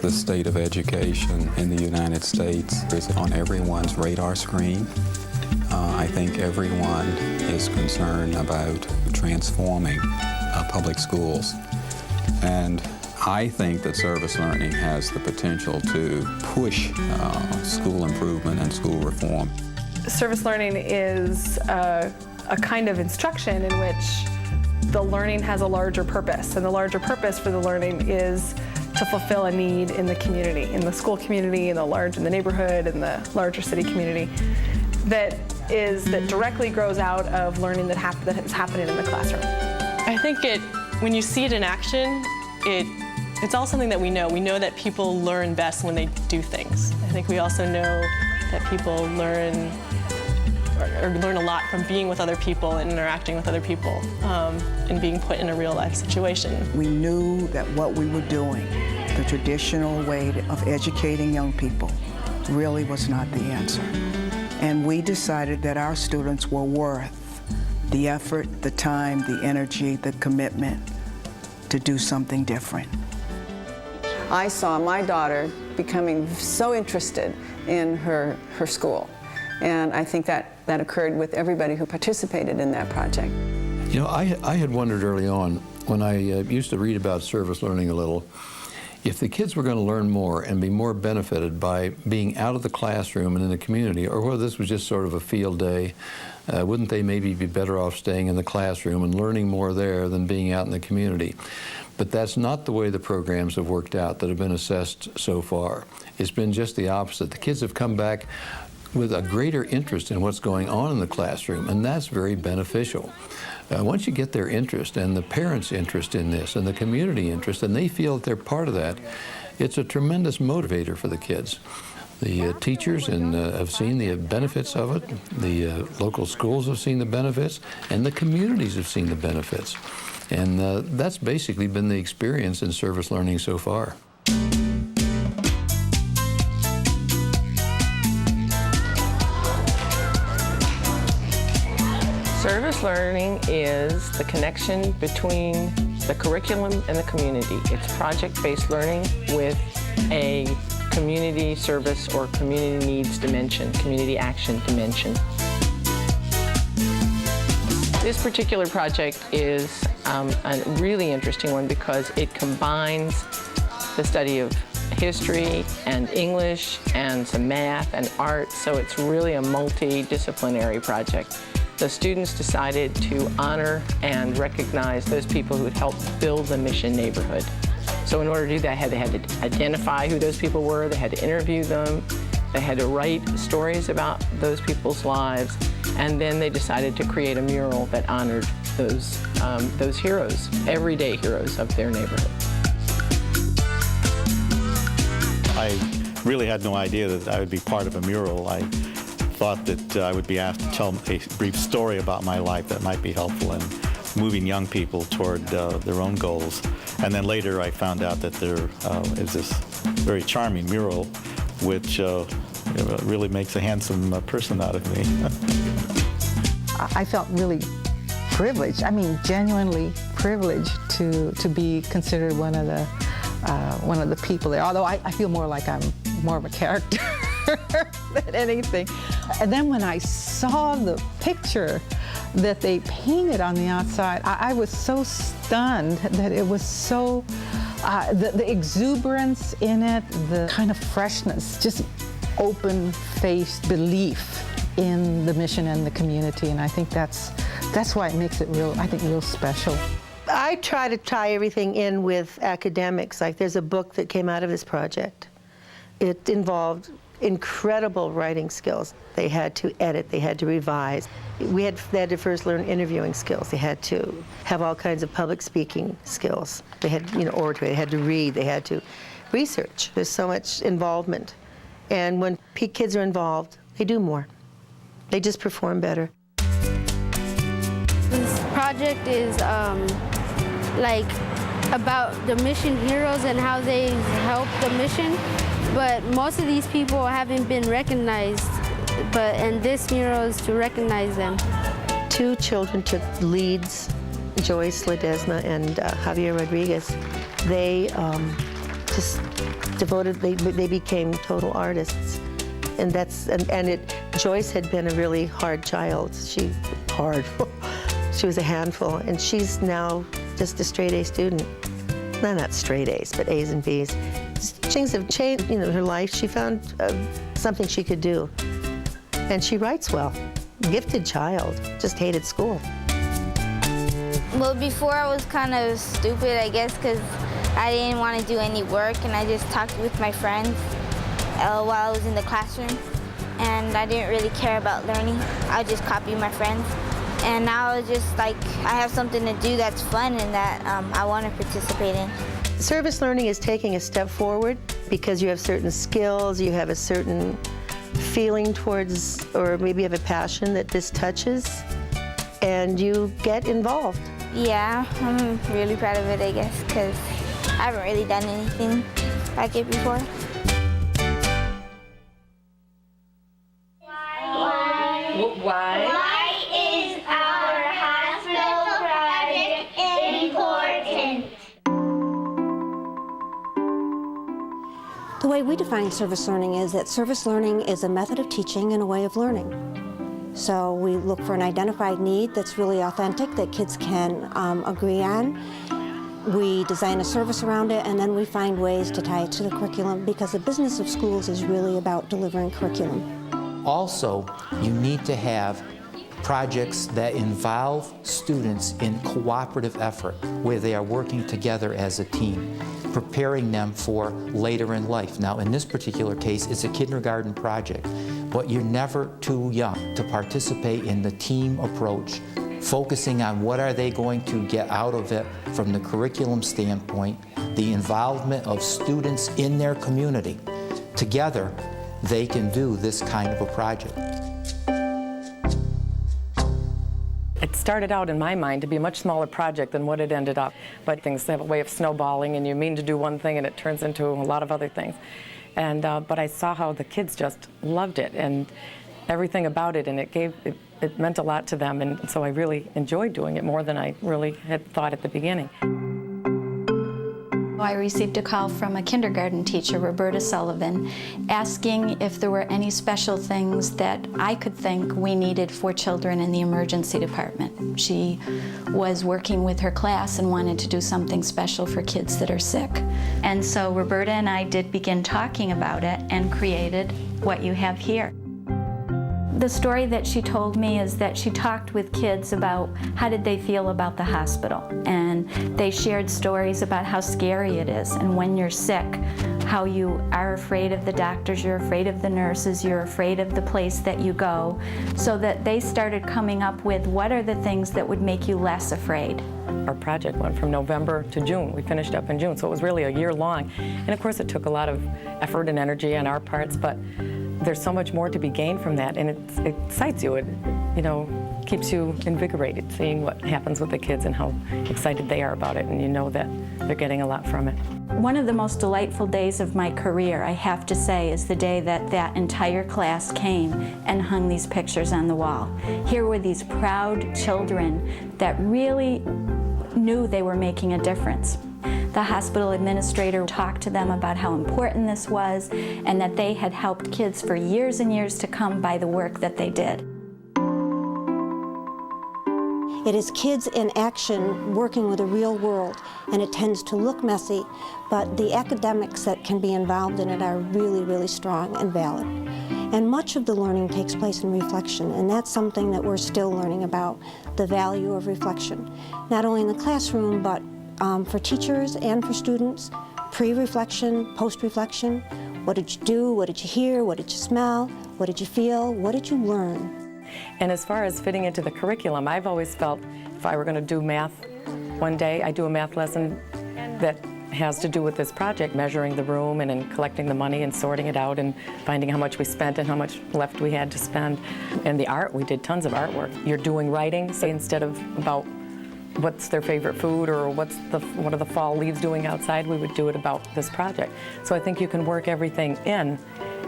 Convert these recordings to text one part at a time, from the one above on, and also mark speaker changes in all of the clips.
Speaker 1: The state of education in the United States is on everyone's radar screen. I think everyone is concerned about transforming public schools. And I think that service learning has the potential to push school improvement and school reform.
Speaker 2: Service learning is a kind of instruction in which the learning has a larger purpose, and the larger purpose for the learning is to fulfill a need in the community, in the school community, in the neighborhood, in the larger city community, that directly grows out of learning that is happening in the classroom.
Speaker 3: I think when you see it in action, it's all something that we know. We know that people learn best when they do things. I think we also know that people learn a lot from being with other people and interacting with other people and being put in a real life situation.
Speaker 4: We knew that what we were doing, the traditional way of educating young people, really was not the answer. And we decided that our students were worth the effort, the time, the energy, the commitment to do something different.
Speaker 5: I saw my daughter becoming so interested in her school. And I think that occurred with everybody who participated in that project.
Speaker 6: You know, I had wondered early on, when I used to read about service learning a little, if the kids were going to learn more and be more benefited by being out of the classroom and in the community, or whether this was just sort of a field day, wouldn't they maybe be better off staying in the classroom and learning more there than being out in the community? But that's not the way the programs have worked out that have been assessed so far. It's been just the opposite. The kids have come back with a greater interest in what's going on in the classroom, and that's very beneficial. Once you get their interest and the parents' interest in this and the community interest, and they feel that they're part of that, it's a tremendous motivator for the kids. The teachers have seen the benefits of it, the local schools have seen the benefits, and the communities have seen the benefits. And that's basically been the experience in service learning so far.
Speaker 7: Service learning is the connection between the curriculum and the community. It's project-based learning with a community service or community needs dimension, community action dimension. This particular project is a really interesting one because it combines the study of history and English and some math and art, so it's really a multidisciplinary project. The students decided to honor and recognize those people who had helped build the Mission neighborhood. So in order to do that, they had to identify who those people were, they had to interview them, they had to write stories about those people's lives, and then they decided to create a mural that honored those heroes, everyday heroes of their neighborhood.
Speaker 8: I really had no idea that I would be part of a mural. I thought that I would be asked to tell a brief story about my life that might be helpful in moving young people toward their own goals. And then later I found out that there is this very charming mural which really makes a handsome person out of me.
Speaker 9: I felt really privileged, I mean genuinely privileged to be considered one of the people there, although I feel more like I'm more of a character than anything. And then when I saw the picture that they painted on the outside, I was so stunned that it was so, the exuberance in it, the kind of freshness, just open-faced belief in the mission and the community, and I think that's why it makes it real special.
Speaker 10: I try to tie everything in with academics. Like there's a book that came out of this project. It involved incredible writing skills. They had to edit, they had to revise. They had to first learn interviewing skills. They had to have all kinds of public speaking skills. They had, oratory, they had to read, they had to research. There's so much involvement. And when kids are involved, they do more. They just perform better.
Speaker 11: This project is like about the mission heroes and how they help the mission. But most of these people haven't been recognized, and this mural is to recognize them.
Speaker 10: 2 children took leads, Joyce Ledesma and Javier Rodriguez. They just devoted, they became total artists. And Joyce had been a really hard child. She was a handful, and she's now just a straight A student. No, not straight A's, but A's and B's. Things have changed, her life. She found something she could do. And she writes well. Gifted child, just hated school.
Speaker 11: Well, before I was kind of stupid, I guess, because I didn't want to do any work, and I just talked with my friends while I was in the classroom. And I didn't really care about learning. I would just copy my friends. And now it's just like I have something to do that's fun and that I want to participate in.
Speaker 10: Service learning is taking a step forward because you have certain skills, you have a certain feeling towards, or maybe you have a passion that this touches, and you get involved.
Speaker 11: Yeah, I'm really proud of it, I guess, because I haven't really done anything like it before.
Speaker 12: Why is our hospital project important?
Speaker 13: The way we define service learning is that service learning is a method of teaching and a way of learning. So we look for an identified need that's really authentic, that kids can agree on. We design a service around it, and then we find ways to tie it to the curriculum, because the business of schools is really about delivering curriculum.
Speaker 14: Also, you need to have projects that involve students in cooperative effort, where they are working together as a team, preparing them for later in life. Now, in this particular case, it's a kindergarten project, but you're never too young to participate in the team approach, focusing on what are they going to get out of it from the curriculum standpoint, the involvement of students in their community. Together, they can do this kind of a project.
Speaker 15: It started out in my mind to be a much smaller project than what it ended up. But things have a way of snowballing, and you mean to do one thing and it turns into a lot of other things. And but I saw how the kids just loved it and everything about it, and it meant a lot to them, and so I really enjoyed doing it more than I really had thought at the beginning.
Speaker 16: I received a call from a kindergarten teacher, Roberta Sullivan, asking if there were any special things that I could think we needed for children in the emergency department. She was working with her class and wanted to do something special for kids that are sick. And so Roberta and I did begin talking about it and created what you have here. The story that she told me is that she talked with kids about how did they feel about the hospital, and they shared stories about how scary it is, and when you're sick, how you are afraid of the doctors, you're afraid of the nurses, you're afraid of the place that you go, so that they started coming up with what are the things that would make you less afraid.
Speaker 15: Our project went from November to June. We finished up in June, so it was really a year long. And of course it took a lot of effort and energy on our parts, but there's so much more to be gained from that, and it excites you. It, keeps you invigorated, seeing what happens with the kids and how excited they are about it, and you know that they're getting a lot from it.
Speaker 16: One of the most delightful days of my career, I have to say, is the day that that entire class came and hung these pictures on the wall. Here were these proud children that really knew they were making a difference. The hospital administrator talked to them about how important this was and that they had helped kids for years and years to come by the work that they did.
Speaker 13: It is kids in action working with the real world, and it tends to look messy, but the academics that can be involved in it are really, really strong and valid. And much of the learning takes place in reflection, and that's something that we're still learning about, the value of reflection, not only in the classroom, but for teachers and for students, pre-reflection, post-reflection. What did you do? What did you hear? What did you smell? What did you feel? What did you learn?
Speaker 15: And as far as fitting into the curriculum, I've always felt if I were going to do math one day, I do a math lesson that has to do with this project, measuring the room and then collecting the money and sorting it out and finding how much we spent and how much left we had to spend. And the art, we did tons of artwork. You're doing writing, say instead of about what's their favorite food or what are the fall leaves doing outside, we would do it about this project. So I think you can work everything in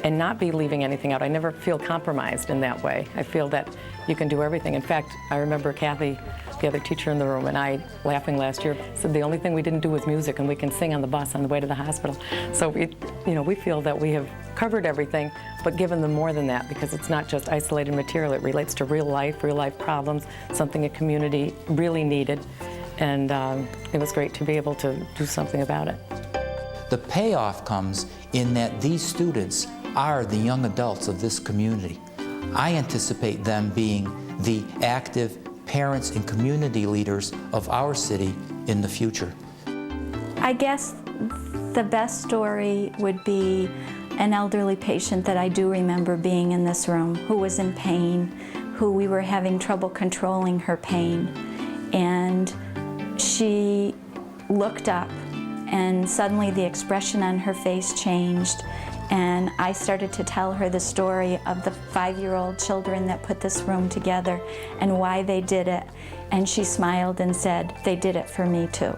Speaker 15: and not be leaving anything out. I never feel compromised in that way. I feel that you can do everything. In fact, I remember Kathy, the other teacher in the room, and I, laughing last year, said the only thing we didn't do was music, and we can sing on the bus on the way to the hospital. So we feel that we have covered everything, but given them more than that, because it's not just isolated material. It relates to real life problems, something a community really needed, and it was great to be able to do something about it.
Speaker 14: The payoff comes in that these students are the young adults of this community. I anticipate them being the active parents and community leaders of our city in the future.
Speaker 16: I guess the best story would be an elderly patient that I do remember being in this room, who was in pain, who we were having trouble controlling her pain. And she looked up, and suddenly the expression on her face changed. And I started to tell her the story of the 5-year-old children that put this room together and why they did it. And she smiled and said, "They did it for me too."